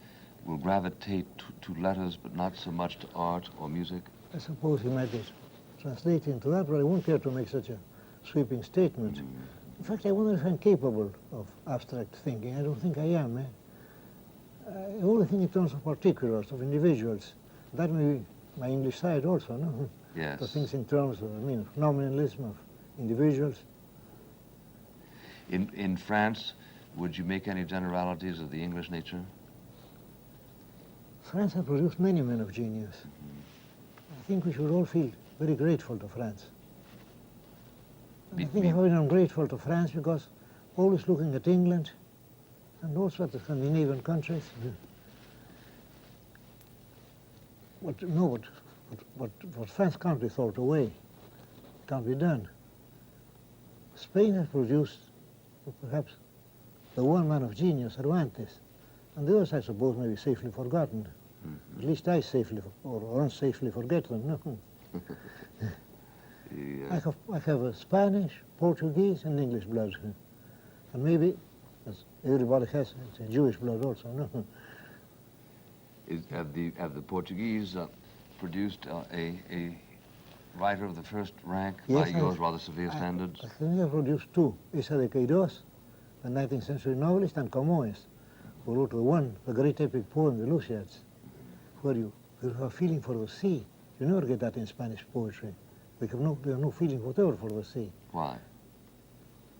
will gravitate to letters but not so much to art or music? I suppose you might be translating into that, but I won't care to make such a sweeping statement. In fact, I wonder if I'm capable of abstract thinking. I don't think I am. I only think in terms of particulars, of individuals. That may be my English side also, no? Yes. The things in terms of, of nominalism, of individuals. In France, would you make any generalities of the English nature? France has produced many men of genius. I think we should all feel very grateful to France. And I think I've been ungrateful to France because always looking at England and also at the Scandinavian countries. What France can't be thought away, can't be done. Spain has produced perhaps the one man of genius, Cervantes, and the others I suppose may be safely forgotten. At least I safely or unsafely forget them. No. Yeah. I have a Spanish, Portuguese, and English blood, and maybe, as everybody has, it's a Jewish blood also. No. Have the Portuguese produced a writer of the first rank by yours rather severe standards? I think they produced two: Isa de Queiroz, the 19th century novelist, and Camões, who wrote the great epic poem, the Lusiads, where you have a feeling for the sea. You never get that in Spanish poetry. They have no feeling whatever for the sea. Why?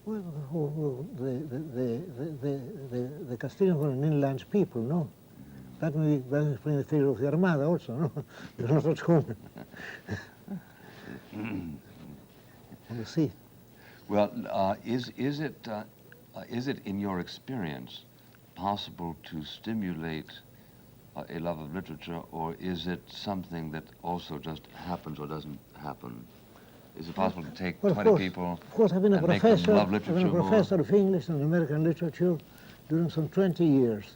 Well, the Castilians were an inland people, no? That may explain the failure of the Armada also, no? There's not such home on the sea. Well, is it in your experience possible to stimulate a love of literature, or is it something that also just happens or doesn't happen? Is it possible to take 20 people of course, I've been a and make them professor. love I've been literature a more? professor of English and American literature during some 20 years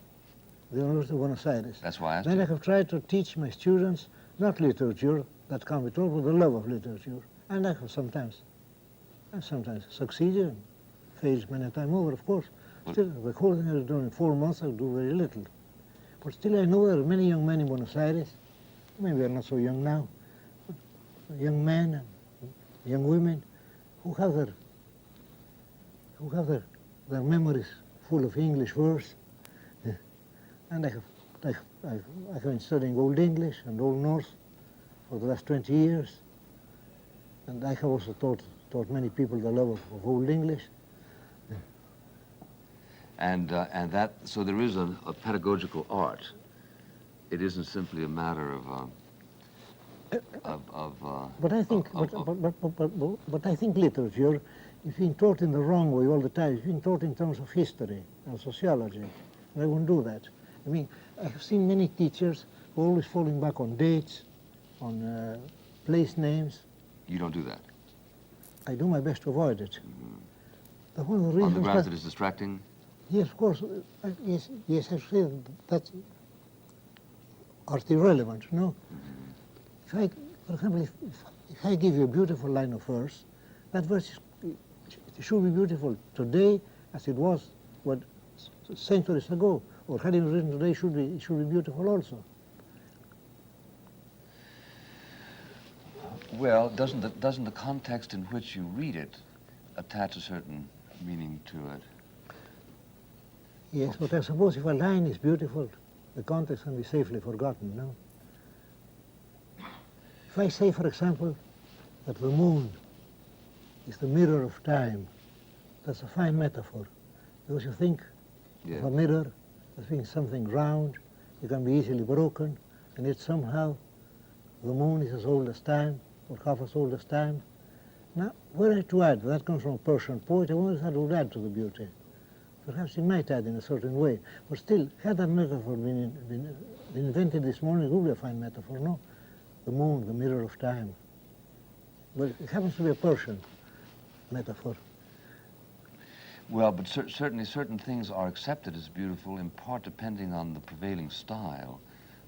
at the University of Buenos Aires. That's why I asked Then I you. have tried to teach my students not literature, that can't be taught, but the love of literature. And I have sometimes succeeded and failed many times over, of course. Still, the whole thing I was done in 4 months, I do very little. But still, I know there are many young men in Buenos Aires, maybe they're not so young now, but young men and young women who have their memories full of English verse. And I have been studying Old English and Old Norse for the last 20 years. And I have also taught many people the love of Old English. And that, so there is a pedagogical art. It isn't simply a matter But I think, but I think literature is being taught in the wrong way all the time. It's being taught in terms of history and sociology. And I won't do that. I mean, I have seen many teachers who are always falling back on dates, on place names. You don't do that? I do my best to avoid it. But one of the On reasons the grounds that it's distracting? Yes, of course. Yes, I say that's art irrelevant, no? If I, for example, if I give you a beautiful line of verse, that verse it should be beautiful today as it was centuries ago, or had it been written today, it should be beautiful also. Well, doesn't the context in which you read it attach a certain meaning to it? Yes, but I suppose if a line is beautiful, the context can be safely forgotten, no? If I say, for example, that the moon is the mirror of time, that's a fine metaphor, because you think of a mirror as being something round, it can be easily broken, and yet somehow the moon is as old as time, or half as old as time. Now, were I to add, that comes from a Persian poet, I wonder if that would add to the beauty. Perhaps it might add in a certain way, but still, had that metaphor been invented this morning, it would be a fine metaphor, no? The moon, the mirror of time. Well, it happens to be a Persian metaphor. Well, but certainly certain things are accepted as beautiful in part depending on the prevailing style.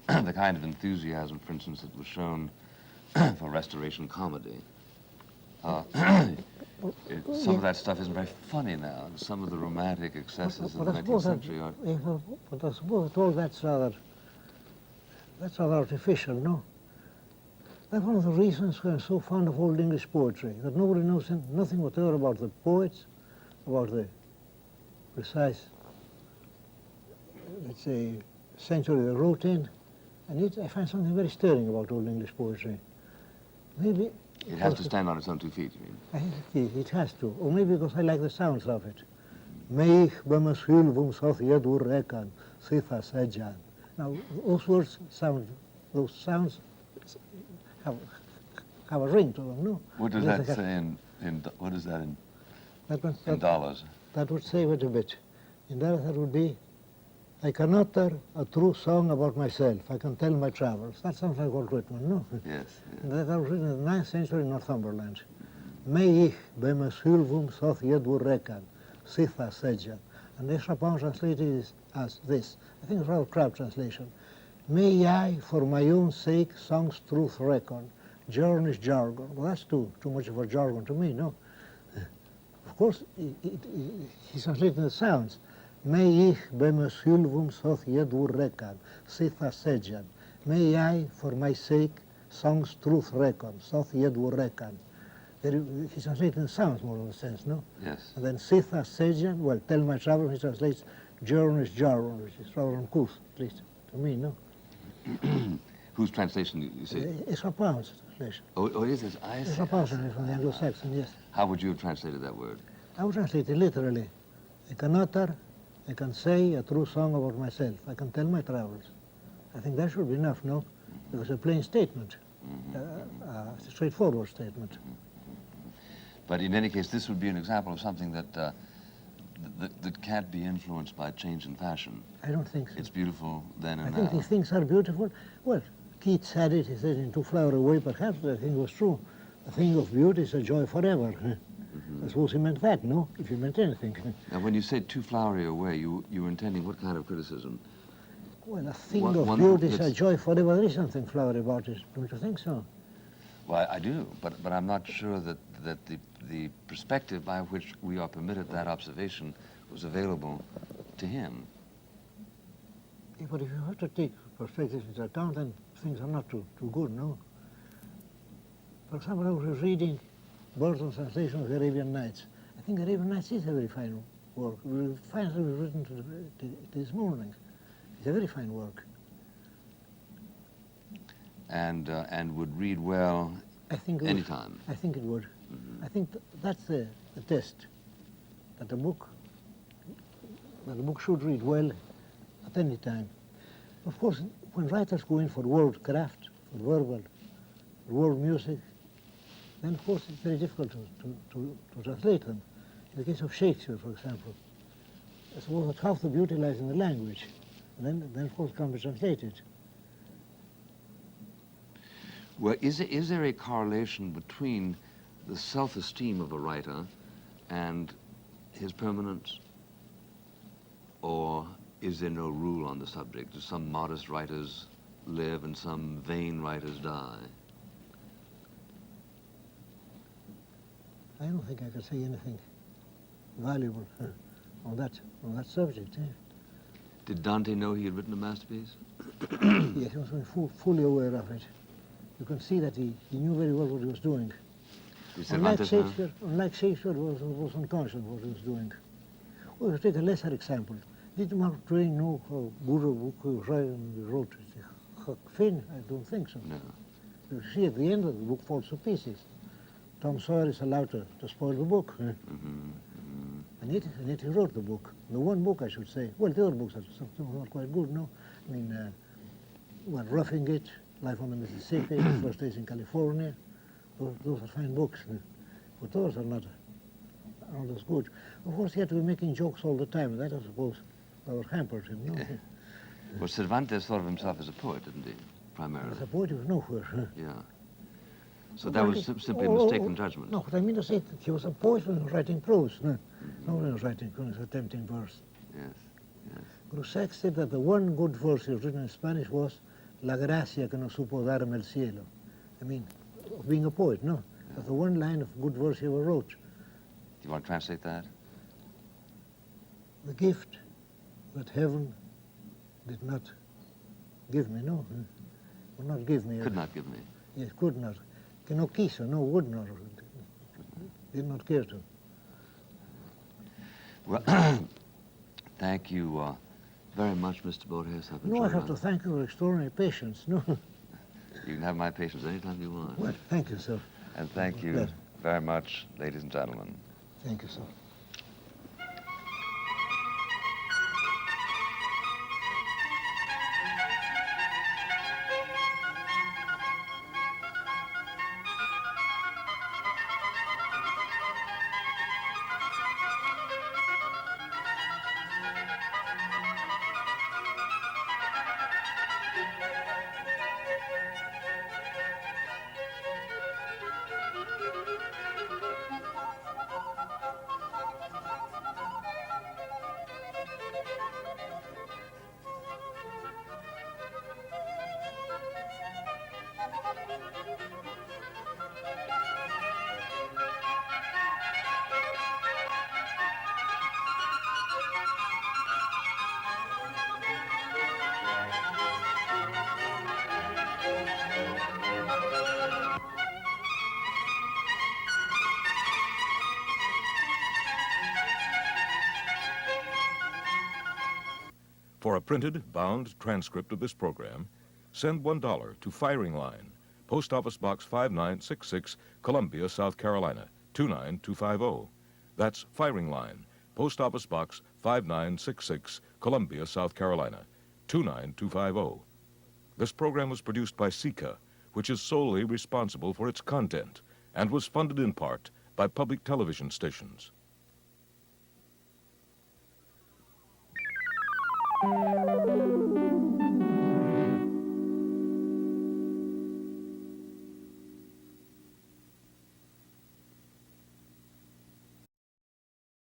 The kind of enthusiasm, for instance, that was shown for Restoration comedy. Some of that stuff isn't very funny now. Some of the romantic excesses of the 19th century are... But I suppose that all that's rather artificial, no? That's one of the reasons why I'm so fond of old English poetry, that nobody knows nothing whatever about the poets, about the precise, let's say, century they wrote in, and yet I find something very stirring about old English poetry. Maybe it has to stand on its own 2 feet, you mean? I think it has to, or maybe because I like the sounds of it. Meich b'meshilvum soth yedur rekan sitha sejan. Now, those words sound, those sounds have a ring to them, no? What does that say what is that in dollars? That would say it a bit. In dollars that would be, I can utter a true song about myself. I can tell my travels. That's something like Walt Whitman, no? Yes. That was written in the 9th century in Northumberland. Meich b'meshilvum soth yedur rekan sitha sejan. And this Rapon translated as this. I think it's a rather crowd translation. May I, for my own sake, song's truth reckon, journey's jargon. Well, that's too much of a jargon to me, no? Of course, he's translating the sounds. May ich b'meshilvum soth yedur rekan, sitha sejan. May I, for my sake, song's truth reckon, soth yedur rekan. He's translating the sounds more in a sense, no? Yes. And then sitha sejan, well, tell my travel, he translates journey's jargon, which is rather uncouth, at least to me, no? Whose translation you say? It's Rapon's translation. Oh, it is? I see. It's Rapon's translation from the Anglo-Saxon, yes. How would you have translated that word? I would translate it literally. I can utter, I can say a true song about myself. I can tell my travels. I think that should be enough, no? Because a plain statement, a straightforward statement. But in any case, this would be an example of something that that can't be influenced by change in fashion. I don't think so. It's beautiful then and I think now. these things are beautiful. Well, Keats had it, he said, in Too Flower Away, perhaps that thing was true. A thing of beauty is a joy forever. I suppose he meant that, no? If he meant anything. Now, when you say too flowery away, you were intending what kind of criticism? Well, a thing of beauty is a joy forever. There is something flowery about it. Don't you think so? Well, I do, but I'm not sure that the perspective by which we are permitted that observation was available to him. Yeah, but if you have to take perspectives into account, then things are not too good, no? For example, I was reading Burton's translation of the Arabian Nights. I think Arabian Nights is a very fine work. Finally, it was written this morning. It's a very fine work. And would read well anytime. I think it would. I think that's the test, that the book should read well at any time. Of course, when writers go in for word craft, for verbal, for word music, then of course it's very difficult to translate them. In the case of Shakespeare, for example, I suppose that half the beauty lies in the language, and then of course it can be translated. Well, is there a correlation between the self-esteem of a writer and his permanence? Or is there no rule on the subject? Do some modest writers live and some vain writers die? I don't think I could say anything valuable on that subject. Did Dante know he had written a masterpiece? Yes, he was fully aware of it. You can see that he knew very well what he was doing. Unlike Shakespeare was unconscious of what he was doing. Well, to take a lesser example, did Mark Twain know how good a book he was writing? He wrote Huck Finn? I don't think so. No. You see, at the end of the book falls to pieces. Tom Sawyer is allowed to spoil the book. And yet he wrote the book. The one book, I should say. Well, the other books are not quite good, no? I mean, well, Roughing It, Life on the Mississippi, First Days in California. Those are fine books. But those are not as good. Of course, he had to be making jokes all the time. That, I suppose, that was hampered him, no? Well, Cervantes thought of himself as a poet, didn't he? Primarily. As a poet, he was nowhere. Yeah. So that was simply a mistaken judgment. No, what I mean to say, he was a poet when he was writing prose, no? Not when he was attempting verse. Yes, yes. Groussac said that the one good verse he was written in Spanish was La gracia que no supo darme el cielo. I mean, of being a poet, no? Yeah. That's the one line of good verse he ever wrote. Do you want to translate that? The gift that heaven did not give me, no? Would not give me. Could not give me. Yes, could not. Que no quiso, no, would not. Did not care to. Well, thank you very much, Mr. Borges. No, I have to thank you for extraordinary patience, no? You can have my patience anytime you want. Well, thank you, sir. And thank you very much, ladies and gentlemen. Thank you, sir. For a printed, bound transcript of this program, send $1 to Firing Line, Post Office Box 5966, Columbia, South Carolina, 29250. That's Firing Line, Post Office Box 5966, Columbia, South Carolina, 29250. This program was produced by SICA, which is solely responsible for its content, and was funded in part by public television stations.